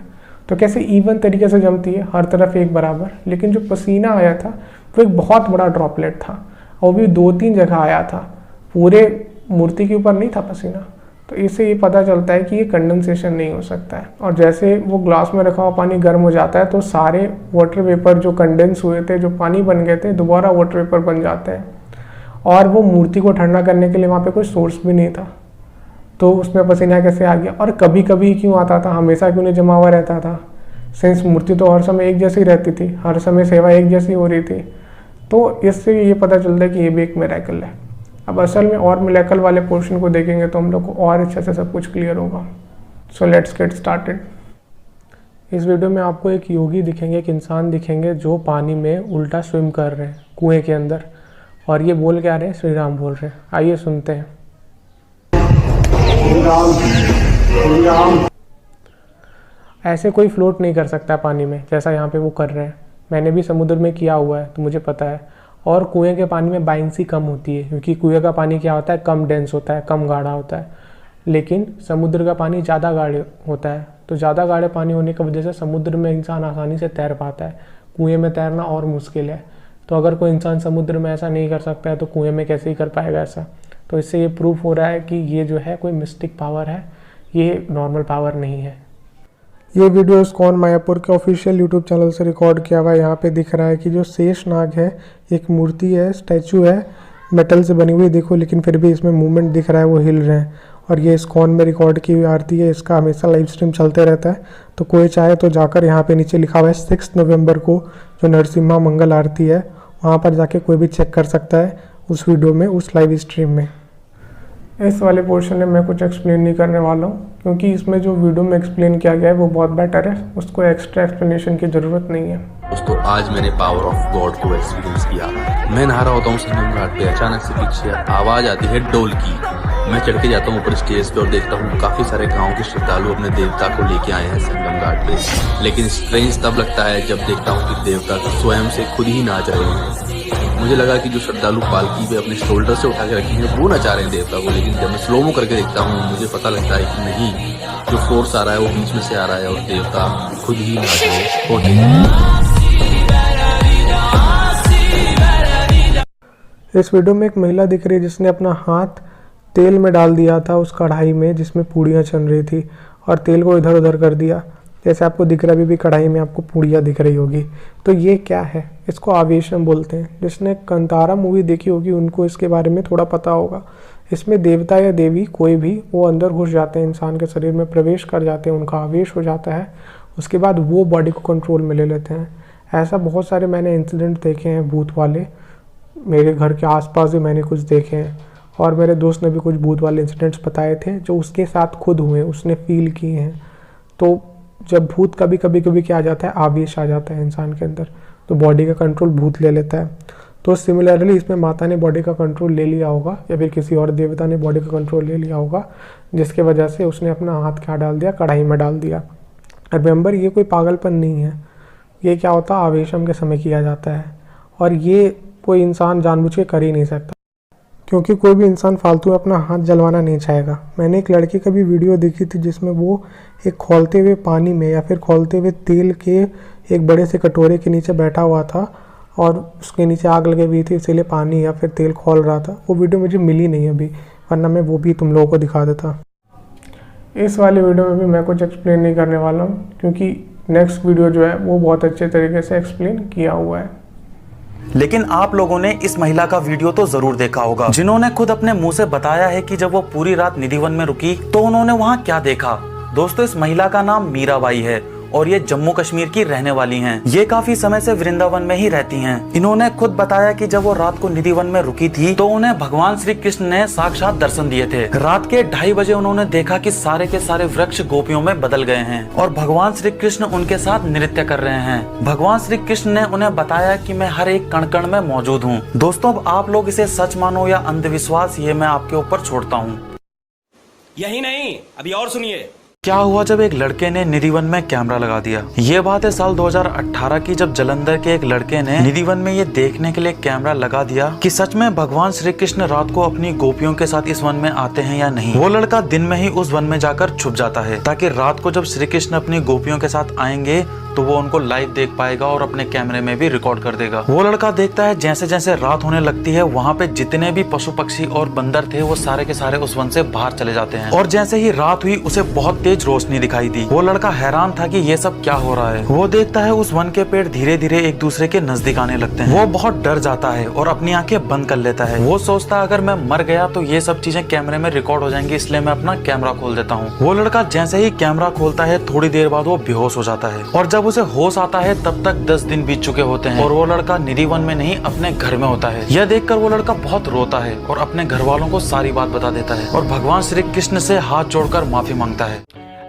Speaker 1: तो कैसे इवन तरीके से जमती है, हर तरफ एक बराबर। लेकिन जो पसीना आया था वो एक बहुत बड़ा ड्रॉपलेट था, और भी 2-3 जगह आया था, पूरे मूर्ति के ऊपर नहीं था पसीना। तो इससे ये पता चलता है कि ये कंडेंसेशन नहीं हो सकता है। और जैसे वो ग्लास में रखा हुआ पानी गर्म हो जाता है तो सारे वाटर वेपर जो कंडेंस हुए थे, जो पानी बन गए थे, दोबारा वाटर वेपर बन जाते हैं। और वो मूर्ति को ठंडा करने के लिए वहाँ पे कोई सोर्स भी नहीं था, तो उसमें पसीना कैसे आ गया। और कभी कभी क्यों आता था, हमेशा क्यों नहीं जमा हुआ रहता था, सिंस मूर्ति तो हर समय एक जैसी रहती थी, हर समय सेवा एक जैसी हो रही थी। तो इससे ये पता चलता है कि ये भी एक मिरेकल है। अब असल में और मिरेकल वाले पोर्शन को देखेंगे तो हम लोग को और अच्छे से सब कुछ क्लियर होगा। So let's get started. इस वीडियो में आपको एक योगी दिखेंगे, एक इंसान दिखेंगे जो पानी में उल्टा स्विम कर रहे हैं कुएं के अंदर, और ये बोल के आ रहे हैं श्री राम बोल रहे हैं। आइए सुनते हैं। ऐसे कोई फ्लोट नहीं कर सकता पानी में जैसा यहाँ पे वो कर रहे हैं। मैंने भी समुद्र में किया हुआ है तो मुझे पता है। और कुएं के पानी में बाइंसी कम होती है, क्योंकि कुएं का पानी क्या होता है, कम डेंस होता है, कम गाढ़ा होता है। लेकिन समुद्र का पानी ज़्यादा गाढ़े होता है, तो ज़्यादा गाढ़े पानी होने की वजह से समुद्र में इंसान आसानी से तैर पाता है। कुएं में तैरना और मुश्किल है। तो अगर कोई इंसान समुद्र में ऐसा नहीं कर सकता है तो कुएं में कैसे ही कर पाएगा ऐसा। तो इससे ये प्रूफ हो रहा है कि ये जो है कोई मिस्टिक पावर है, ये नॉर्मल पावर नहीं है। ये वीडियो इस्कॉन मायापुर के ऑफिशियल यूट्यूब चैनल से रिकॉर्ड किया हुआ है। यहाँ पे दिख रहा है कि जो शेष नाग है, एक मूर्ति है, स्टैचू है, मेटल से बनी हुई, देखो, लेकिन फिर भी इसमें मूवमेंट दिख रहा है, वो हिल रहे हैं। और ये इस्कॉन में रिकॉर्ड की हुई आरती है, इसका हमेशा लाइव स्ट्रीम चलते रहता है। तो कोई चाहे तो जाकर, यहाँ पे नीचे लिखा हुआ है 6 नवंबर को जो नरसिम्हा मंगल आरती है, वहाँ पर जाके कोई भी चेक कर सकता है उस वीडियो में, उस लाइव स्ट्रीम में। इस वाले पोर्शन में मैं कुछ एक्सप्लेन नहीं करने वाला हूँ, क्योंकि इसमें जो वीडियो में एक्सप्लेन किया गया है वो बहुत बेटर है, उसको एक्स्ट्रा एक्सप्लेनेशन की ज़रूरत नहीं है।
Speaker 2: दोस्तों, आज मैंने पावर ऑफ गॉड को एक्सपीरियंस किया। मैं नहा रहा होता हूँ संगम घाट पे, अचानक से पीछे आवाज़ आती है डोल की। मैं चढ़ के जाता हूँ ऊपर स्टेज पे और देखता हूँ काफ़ी सारे गाँव के श्रद्धालु अपने देवता को लेके आए हैं संगम घाट पे। लेकिन स्ट्रेंज तब लगता है जब देखता हूँ कि देवता स्वयं से खुद ही नाच रहे हैं। मुझे लगा कि जो श्रद्धालु पालकी पे अपने शोल्डर से उठा के रखे हैं वो नचा रहे हैं देवता को, लेकिन जब मैं स्लोमो करके देखता हूँ मुझे पता लगता है कि नहीं, जो फोर्स आ रहा है वो बीच में से आ रहा है और देवता खुद ही नाच रहे होते हैं।
Speaker 1: इस वीडियो में एक महिला दिख रही है जिसने अपना हाथ तेल में डाल दिया था उस कढ़ाई में जिसमें पूड़ियाँ चल रही थी और तेल को इधर उधर कर दिया। जैसे आपको दिख रहा है, अभी भी कढ़ाई में आपको पूड़ियाँ दिख रही होगी। तो ये क्या है? इसको आवेशम बोलते हैं। जिसने कंतारा मूवी देखी होगी उनको इसके बारे में थोड़ा पता होगा। इसमें देवता या देवी कोई भी वो अंदर घुस जाते हैं, इंसान के शरीर में प्रवेश कर जाते हैं, उनका आवेश हो जाता है, उसके बाद वो बॉडी को कंट्रोल में ले लेते हैं। ऐसा बहुत सारे मैंने इंसिडेंट देखे हैं भूत वाले, मेरे घर के आसपास भी मैंने कुछ देखे हैं और मेरे दोस्त ने भी कुछ भूत वाले इंसिडेंट्स बताए थे जो उसके साथ खुद हुए, उसने फील किए हैं। तो जब भूत कभी क्या आ जाता है, आवेश आ जाता है इंसान के अंदर, तो बॉडी का कंट्रोल भूत ले लेता है। तो सिमिलरली इसमें माता ने बॉडी का कंट्रोल ले लिया होगा या फिर किसी और देवता ने बॉडी का कंट्रोल ले लिया होगा, जिसके वजह से उसने अपना हाथ क्या डाल दिया, कढ़ाई में डाल दिया। रिमेंबर, ये कोई पागलपन नहीं है, ये क्या होता है आवेशम के समय किया जाता है और ये कोई इंसान जानबूझ के कर ही नहीं सकता, क्योंकि कोई भी इंसान फालतू अपना हाथ जलवाना नहीं चाहेगा। मैंने एक लड़के का भी वीडियो देखी थी जिसमें वो एक खौलते हुए पानी में या फिर खौलते हुए तेल के एक बड़े से कटोरे के नीचे बैठा हुआ था और उसके नीचे आग लगी हुई थी, इसीलिए पानी या फिर तेल खौल रहा था। वो वीडियो मुझे मिली नहीं अभी, वरना मैं वो भी तुम लोगों को दिखा देता। इस वाली वीडियो में भी मैं कुछ एक्सप्लेन नहीं करने वाला हूँ, क्योंकि नेक्स्ट वीडियो जो है वो बहुत अच्छे तरीके से एक्सप्लेन किया हुआ है।
Speaker 3: लेकिन आप लोगों ने इस महिला का वीडियो तो जरूर देखा होगा, जिन्होंने खुद अपने मुंह से बताया है कि जब वो पूरी रात निधिवन में रुकी तो उन्होंने वहाँ क्या देखा। दोस्तों, इस महिला का नाम मीराबाई है और ये जम्मू कश्मीर की रहने वाली हैं। ये काफी समय से वृंदावन में ही रहती हैं। इन्होंने खुद बताया कि जब वो रात को निधिवन में रुकी थी तो उन्हें भगवान श्री कृष्ण ने साक्षात दर्शन दिए थे। रात के 2:30 बजे उन्होंने देखा कि सारे के सारे वृक्ष गोपियों में बदल गए हैं और भगवान श्री कृष्ण उनके साथ नृत्य कर रहे हैं। भगवान श्री कृष्ण ने उन्हें बताया कि मैं हर एक कण कण में मौजूद हूँ। दोस्तों, अब आप लोग इसे सच मानो या अंधविश्वास, ये मैं आपके ऊपर छोड़ता हूँ।
Speaker 4: यही नहीं, अभी और सुनिए।
Speaker 3: क्या हुआ जब एक लड़के ने निधिवन में कैमरा लगा दिया। ये बात है साल 2018 की, जब जलंधर के एक लड़के ने निधिवन में ये देखने के लिए कैमरा लगा दिया कि सच में भगवान श्री कृष्ण रात को अपनी गोपियों के साथ इस वन में आते हैं या नहीं। वो लड़का दिन में ही उस वन में जाकर छुप जाता है ताकि रात को जब श्री कृष्ण अपनी गोपियों के साथ आएंगे तो वो उनको लाइव देख पाएगा और अपने कैमरे में भी रिकॉर्ड कर देगा। वो लड़का देखता है जैसे जैसे रात होने लगती है वहाँ पे जितने भी पशु पक्षी और बंदर थे वो सारे के सारे उस वन से बाहर चले जाते हैं और जैसे ही रात हुई उसे बहुत तेज रोशनी दिखाई दी। वो लड़का हैरान था कि ये सब क्या हो रहा है। वो देखता है उस वन के पेड़ धीरे धीरे एक दूसरे के नजदीक आने लगते हैं। वो बहुत डर जाता है और अपनी आंखें बंद कर लेता है। वो सोचता है अगर मैं मर गया तो ये सब चीजें कैमरे में रिकॉर्ड हो जाएंगी, इसलिए मैं अपना कैमरा खोल देता हूँ। वो लड़का जैसे ही कैमरा खोलता है थोड़ी देर बाद वो बेहोश हो जाता है और जब उसे होश आता है तब तक 10 दिन बीत चुके होते हैं और वो लड़का निधिवन में नहीं अपने घर में होता है। यह देखकर वो लड़का बहुत रोता है और अपने घर वालों को सारी बात बता देता है और भगवान श्री कृष्ण से हाथ जोड़कर माफी मांगता है।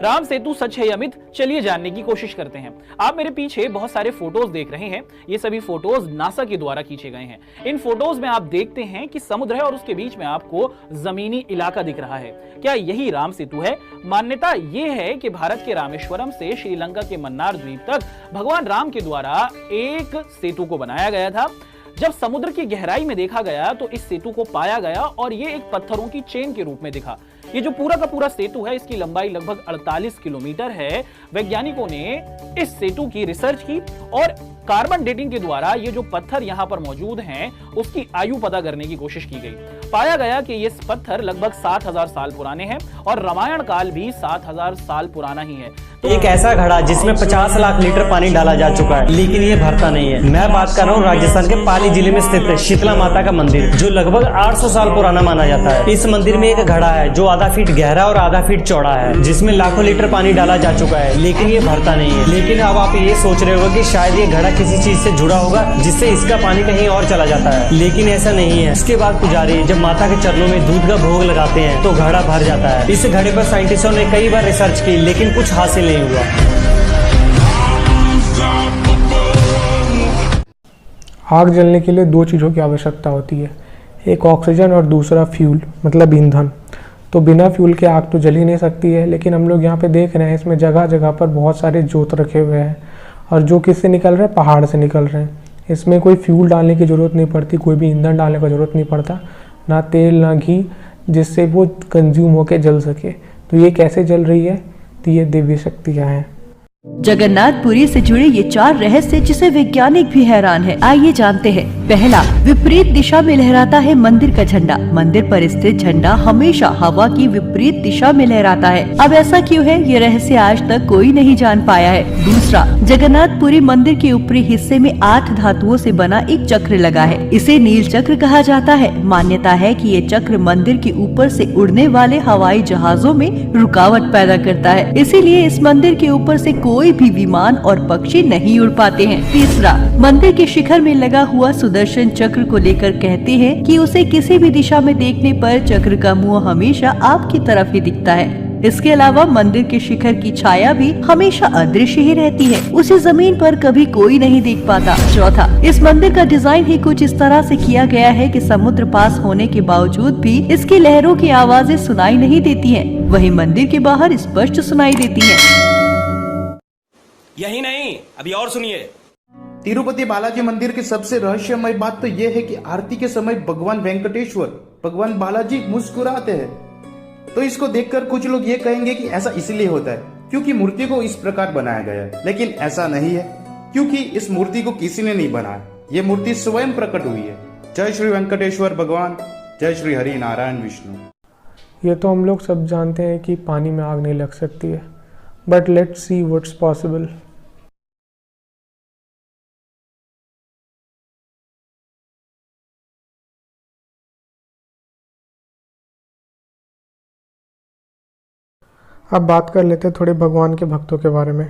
Speaker 4: राम सेतु सच है या मिथ, चलिए जानने की कोशिश करते हैं। आप मेरे पीछे बहुत सारे फोटोज देख रहे हैं। ये सभी फोटोज नासा के द्वारा खींचे गए हैं। इन फोटोज में आप देखते हैं कि समुद्र है और उसके बीच में आपको जमीनी इलाका दिख रहा है। क्या यही राम सेतु है? मान्यता ये है कि भारत के रामेश्वरम से श्रीलंका के मन्नार द्वीप तक भगवान राम के द्वारा एक सेतु को बनाया गया था। जब समुद्र की गहराई में देखा गया तो इस सेतु को पाया गया और ये एक पत्थरों की चेन के रूप में दिखा। ये जो पूरा का पूरा सेतु है इसकी लंबाई लगभग 48 किलोमीटर है। वैज्ञानिकों ने इस सेतु की रिसर्च की और कार्बन डेटिंग के द्वारा ये जो पत्थर यहाँ पर मौजूद हैं उसकी आयु पता करने की कोशिश की गई। पाया गया कि ये पत्थर लगभग 7000 साल पुराने हैं और रामायण काल भी 7000 साल पुराना ही है।
Speaker 5: एक ऐसा घड़ा जिसमें 50 लाख लीटर पानी डाला जा चुका है लेकिन ये भरता नहीं है। मैं बात कर रहा हूँ राजस्थान के पाली जिले में स्थित है शीतला माता का मंदिर, जो लगभग 800 साल पुराना माना जाता है। इस मंदिर में एक घड़ा है जो आधा फीट गहरा और आधा फीट चौड़ा है, जिसमें लाखों लीटर पानी डाला जा चुका है लेकिन ये भरता नहीं है। लेकिन अब आप ये सोच रहे होगा कि शायद ये घड़ा किसी चीज से जुड़ा होगा जिससे इसका पानी कहीं और चला जाता है, लेकिन ऐसा नहीं है। इसके बाद पुजारी जब माता के चरणों में दूध का भोग लगाते हैं तो घड़ा भर जाता है। इस घड़े पर साइंटिस्टों ने कई बार रिसर्च की लेकिन कुछ हासिल नहीं हुआ।
Speaker 1: आग जलने के लिए 2 चीज़ों की आवश्यकता होती है, एक ऑक्सीजन और दूसरा फ्यूल मतलब ईंधन। तो बिना फ्यूल के आग तो जल ही नहीं सकती है। लेकिन हम लोग यहाँ पे देख रहे हैं इसमें जगह जगह पर बहुत सारे जोत रखे हुए हैं और जो किससे निकल रहे हैं, पहाड़ से निकल रहे हैं। इसमें कोई फ्यूल डालने की ज़रूरत नहीं पड़ती, कोई भी ईंधन डालने का ज़रूरत नहीं पड़ता, ना तेल ना घी, जिससे वो कंज्यूम होके जल सके। तो ये कैसे जल रही है? तो ये दिव्य शक्तियाँ हैं।
Speaker 6: जगन्नाथपुरी से जुड़े ये 4 रहस्य जिसे वैज्ञानिक भी हैरान है। आइए जानते हैं। पहला, विपरीत दिशा में लहराता है मंदिर का झंडा। मंदिर पर स्थित झंडा हमेशा हवा की विपरीत दिशा में लहराता है। अब ऐसा क्यों है, ये रहस्य आज तक कोई नहीं जान पाया है। दूसरा, जगन्नाथपुरी मंदिर के ऊपरी हिस्से में 8 धातुओं से बना एक चक्र लगा है। इसे नील चक्र कहा जाता है। मान्यता है कि ये चक्र मंदिर के ऊपर से उड़ने वाले हवाई जहाजों में रुकावट पैदा करता है, इसीलिए इस मंदिर के ऊपर से कोई भी विमान और पक्षी नहीं उड़ पाते हैं। तीसरा, मंदिर के शिखर में लगा हुआ सुदर्शन चक्र को लेकर कहते हैं कि उसे किसी भी दिशा में देखने पर चक्र का मुंह हमेशा आपकी तरफ ही दिखता है। इसके अलावा मंदिर के शिखर की छाया भी हमेशा अदृश्य ही रहती है, उसे जमीन पर कभी कोई नहीं देख पाता। चौथा, इस मंदिर का डिजाइन ही कुछ इस तरह से किया गया है कि समुद्र पास होने के बावजूद भी इसकी लहरों की आवाजें सुनाई नहीं देती हैं, वहीं मंदिर के बाहर स्पष्ट सुनाई देती हैं।
Speaker 7: यही नहीं, अभी और सुनिए।
Speaker 8: तिरुपति बालाजी मंदिर की सबसे रहस्यमय बात तो यह है कि आरती के समय भगवान वेंकटेश्वर, भगवान बालाजी मुस्कुराते हैं। तो इसको देखकर कुछ लोग ये कहेंगे कि ऐसा इसलिए होता है क्योंकि मूर्ति को इस प्रकार बनाया गया है, लेकिन ऐसा नहीं है, क्योंकि इस मूर्ति को किसी ने नहीं बनाया, ये मूर्ति स्वयं प्रकट हुई है। जय श्री वेंकटेश्वर भगवान, जय श्री हरि नारायण विष्णु।
Speaker 1: ये तो हम लोग सब जानते हैं कि पानी में आग नहीं लग सकती है, but let's see what's possible. अब बात कर लेते हैं थोड़े भगवान के भक्तों के बारे में।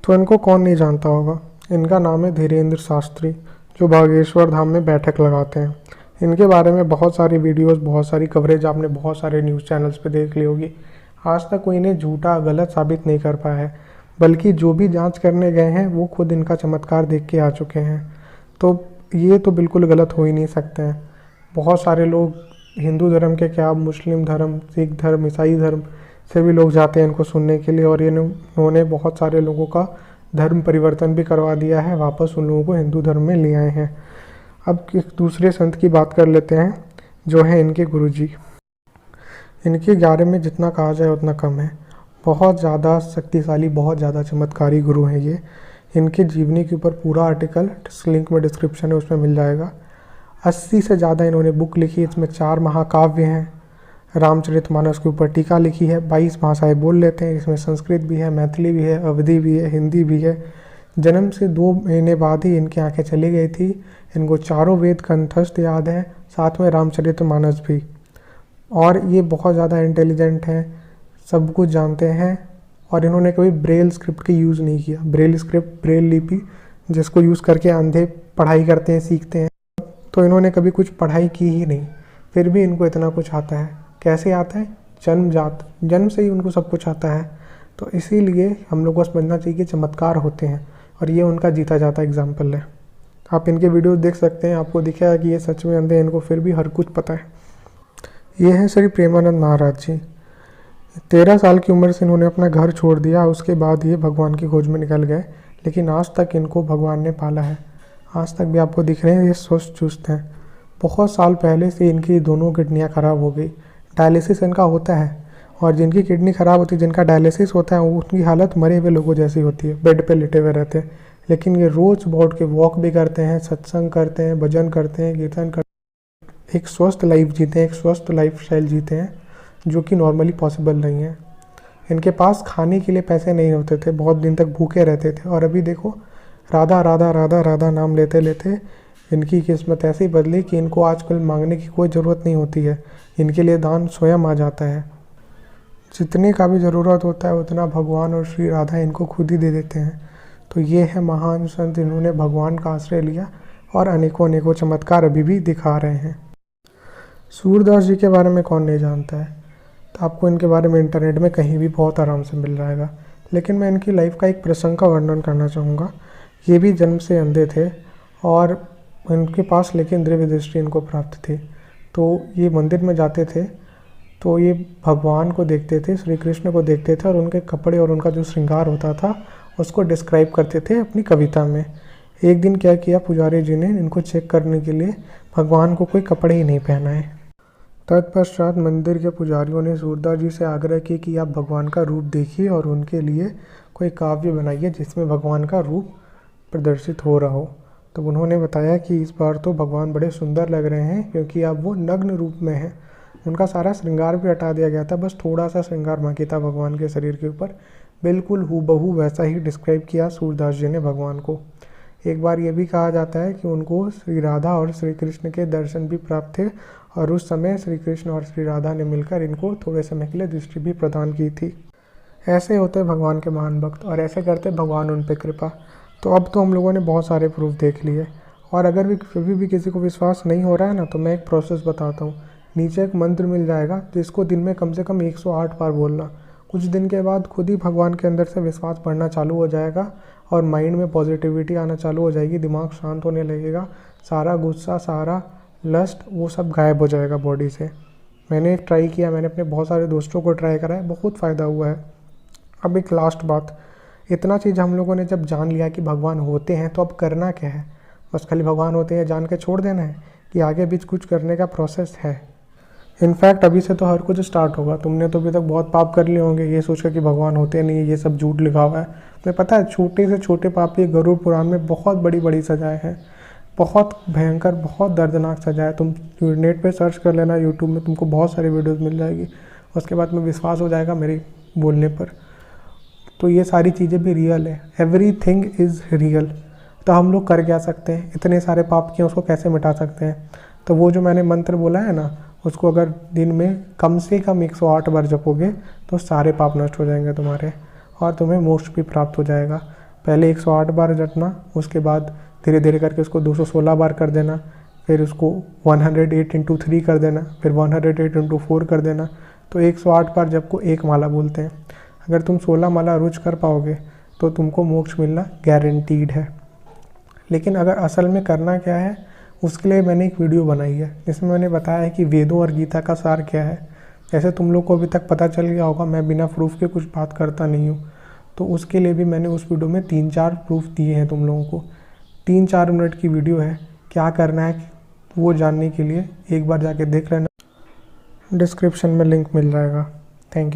Speaker 1: तो इनको कौन नहीं जानता होगा। इनका नाम है धीरेन्द्र शास्त्री, जो बागेश्वर धाम में बैठक लगाते हैं। इनके बारे में बहुत सारी वीडियोस, बहुत सारी कवरेज आपने बहुत सारे न्यूज़ चैनल्स पे देख ली होगी। आज तक कोई इन्हें झूठा गलत साबित नहीं कर पाया है, बल्कि जो भी जांच करने गए हैं वो खुद इनका चमत्कार देख के आ चुके हैं। तो ये तो बिल्कुल गलत हो ही नहीं सकते हैं। बहुत सारे लोग हिंदू धर्म के क्या, मुस्लिम धर्म, सिख धर्म, ईसाई धर्म से भी लोग जाते हैं इनको सुनने के लिए, और इन्होंने बहुत सारे लोगों का धर्म परिवर्तन भी करवा दिया है, वापस उन लोगों को हिंदू धर्म में ले आए हैं। अब एक दूसरे संत की बात कर लेते हैं, जो है इनके गुरुजी। इनके बारे में जितना कहा जाए उतना कम है। बहुत ज़्यादा शक्तिशाली, बहुत ज़्यादा चमत्कारी गुरु हैं ये। इनके जीवनी के ऊपर पूरा आर्टिकल लिंक में डिस्क्रिप्शन है, उसमें मिल जाएगा। 80 से ज़्यादा इन्होंने बुक लिखी, इसमें 4 महाकाव्य हैं। रामचरितमानस के ऊपर टीका लिखी है। 22 भाषाएं बोल लेते हैं, इसमें संस्कृत भी है, मैथिली भी है, अवधी भी है, हिंदी भी है। जन्म से 2 महीने बाद ही इनकी आंखें चली गई थी। इनको चारों वेद कंठस्थ याद है, साथ में रामचरितमानस भी। और ये बहुत ज़्यादा इंटेलिजेंट हैं, सब कुछ जानते हैं, और इन्होंने कभी ब्रेल स्क्रिप्ट की यूज़ नहीं किया। ब्रेल स्क्रिप्ट, ब्रेल लिपि, जिसको यूज़ करके अंधे पढ़ाई करते हैं, सीखते हैं, तो इन्होंने कभी कुछ पढ़ाई की ही नहीं, फिर भी इनको इतना कुछ आता है। कैसे आता है? जन्म से ही उनको सब कुछ आता है। तो इसीलिए हम लोग को समझना चाहिए कि चमत्कार होते हैं, और ये उनका जीता जाता एग्जाम्पल है। आप इनके वीडियोस देख सकते हैं, आपको दिखेगा कि ये सच में अंधे हैं, इनको फिर भी हर कुछ पता है। ये हैं श्री प्रेमानंद महाराज जी। 13 साल की उम्र से इन्होंने अपना घर छोड़ दिया, उसके बाद ये भगवान की खोज में निकल गए, लेकिन आज तक इनको भगवान ने पाला है। आज तक भी आपको दिख रहे हैं, ये स्वस्थ चुस्त हैं। बहुत साल पहले से इनकी दोनों किडनियाँ ख़राब हो गई। डायलिसिस इनका होता है, और जिनकी किडनी ख़राब होती है, जिनका डायलिसिस होता है, उनकी हालत मरे हुए लोगों जैसी होती है, बेड पे लेटे हुए रहते हैं। लेकिन ये रोज़ उठ के वॉक भी करते हैं, सत्संग करते हैं, भजन करते हैं, कीर्तन करते हैं, एक स्वस्थ लाइफ जीते हैं, एक स्वस्थ लाइफ स्टाइल जीते हैं, जो कि नॉर्मली पॉसिबल नहीं है। इनके पास खाने के लिए पैसे नहीं होते थे, बहुत दिन तक भूखे रहते थे, और अभी देखो राधा राधा राधा राधा नाम लेते लेते इनकी किस्मत ऐसी बदली कि इनको आजकल मांगने की कोई ज़रूरत नहीं होती है। इनके लिए दान स्वयं आ जाता है। जितने का भी ज़रूरत होता है उतना भगवान और श्री राधा इनको खुद ही दे देते हैं। तो ये है महान संत, इन्होंने भगवान का आश्रय लिया और अनेकों अनेकों चमत्कार अभी भी दिखा रहे हैं। सूरदास जी के बारे में कौन नहीं जानता है, तो आपको इनके बारे में इंटरनेट में कहीं भी बहुत आराम से मिल जाएगा। लेकिन मैं इनकी लाइफ का एक प्रसंग का वर्णन करना चाहूँगा। ये भी जन्म से अंधे थे, और इनके पास लेकिन दिव्य दृष्टि इनको प्राप्त थी। तो ये मंदिर में जाते थे, तो ये भगवान को देखते थे, श्री कृष्ण को देखते थे, और उनके कपड़े और उनका जो श्रृंगार होता था उसको डिस्क्राइब करते थे अपनी कविता में। एक दिन क्या किया, पुजारी जी ने इनको चेक करने के लिए भगवान को कोई कपड़े ही नहीं पहनाए। तत्पश्चात मंदिर के पुजारियों ने सूरदास जी से आग्रह किया कि आप भगवान का रूप देखिए और उनके लिए कोई काव्य बनाइए जिसमें भगवान का रूप प्रदर्शित हो रहा हो। तो उन्होंने बताया कि इस बार तो भगवान बड़े सुंदर लग रहे हैं क्योंकि अब वो नग्न रूप में हैं। उनका सारा श्रृंगार भी हटा दिया गया था, बस थोड़ा सा श्रृंगार बाकी था भगवान के शरीर के ऊपर। बिल्कुल हूबहू वैसा ही डिस्क्राइब किया सूरदास जी ने भगवान को। एक बार ये भी कहा जाता है कि उनको श्री राधा और श्री कृष्ण के दर्शन भी प्राप्त थे और उस समय श्री कृष्ण और श्री राधा ने मिलकर इनको थोड़े समय के लिए दृष्टि भी प्रदान की थी। ऐसे होते भगवान के महान भक्त और ऐसे करते भगवान उन पर कृपा। तो अब तो हम लोगों ने बहुत सारे प्रूफ देख लिए और अगर भी कभी भी किसी को विश्वास नहीं हो रहा है ना, तो मैं एक प्रोसेस बताता हूँ। नीचे एक मंत्र मिल जाएगा जिसको दिन में कम से कम 108 बार बोलना। कुछ दिन के बाद खुद ही भगवान के अंदर से विश्वास बढ़ना चालू हो जाएगा और माइंड में पॉजिटिविटी आना चालू हो जाएगी, दिमाग शांत होने लगेगा, सारा गुस्सा, सारा लस्ट वो सब गायब हो जाएगा बॉडी से। मैंने ट्राई किया, मैंने अपने बहुत सारे दोस्तों को ट्राई करा है, बहुत फ़ायदा हुआ है। अब एक लास्ट बात, इतना चीज़ हम लोगों ने जब जान लिया कि भगवान होते हैं तो अब करना क्या है? बस खाली भगवान होते हैं जान के छोड़ देना है कि आगे भी कुछ करने का प्रोसेस है? इनफैक्ट अभी से तो हर कुछ स्टार्ट होगा। तुमने तो अभी तक बहुत पाप कर लिए होंगे ये सोचकर कि भगवान होते नहीं, ये सब झूठ लिखा हुआ है। तुम्हें पता है छोटे से छोटे पाप ये गरुड़ पुराण में बहुत बड़ी बड़ी सजाएं हैं, बहुत भयंकर, बहुत दर्दनाक सजाएं। तुम नेट पे सर्च कर लेना, यूट्यूब में तुमको बहुत सारी वीडियोस मिल जाएगी। उसके बाद में विश्वास हो जाएगा मेरी बोलने पर। तो ये सारी चीज़ें भी रियल है, एवरीथिंग इज़ रियल। तो हम लोग कर क्या सकते हैं? इतने सारे पाप किए उसको कैसे मिटा सकते हैं? तो वो जो मैंने मंत्र बोला है ना, उसको अगर दिन में कम से कम 108 बार जपोगे तो सारे पाप नष्ट हो जाएंगे तुम्हारे और तुम्हें मोक्ष भी प्राप्त हो जाएगा। पहले 108 बार जपना, उसके बाद धीरे धीरे करके उसको 216 बार कर देना, फिर उसको 108 × 3 कर देना, फिर 108 × 4 कर देना। तो 108 बार जप को एक माला बोलते हैं। अगर तुम 16 माला रोज कर पाओगे तो तुमको मोक्ष मिलना गारंटीड है। लेकिन अगर असल में करना क्या है, उसके लिए मैंने एक वीडियो बनाई है जिसमें मैंने बताया है कि वेदों और गीता का सार क्या है। जैसे तुम लोग को अभी तक पता चल गया होगा, मैं बिना प्रूफ के कुछ बात करता नहीं हूँ। तो उसके लिए भी मैंने उस वीडियो में 3-4 प्रूफ दिए हैं तुम लोगों को। 3-4 मिनट की वीडियो है। क्या करना है वो जानने के लिए एक बार जाके देख लेना, डिस्क्रिप्शन में लिंक मिल जाएगा। Thank you.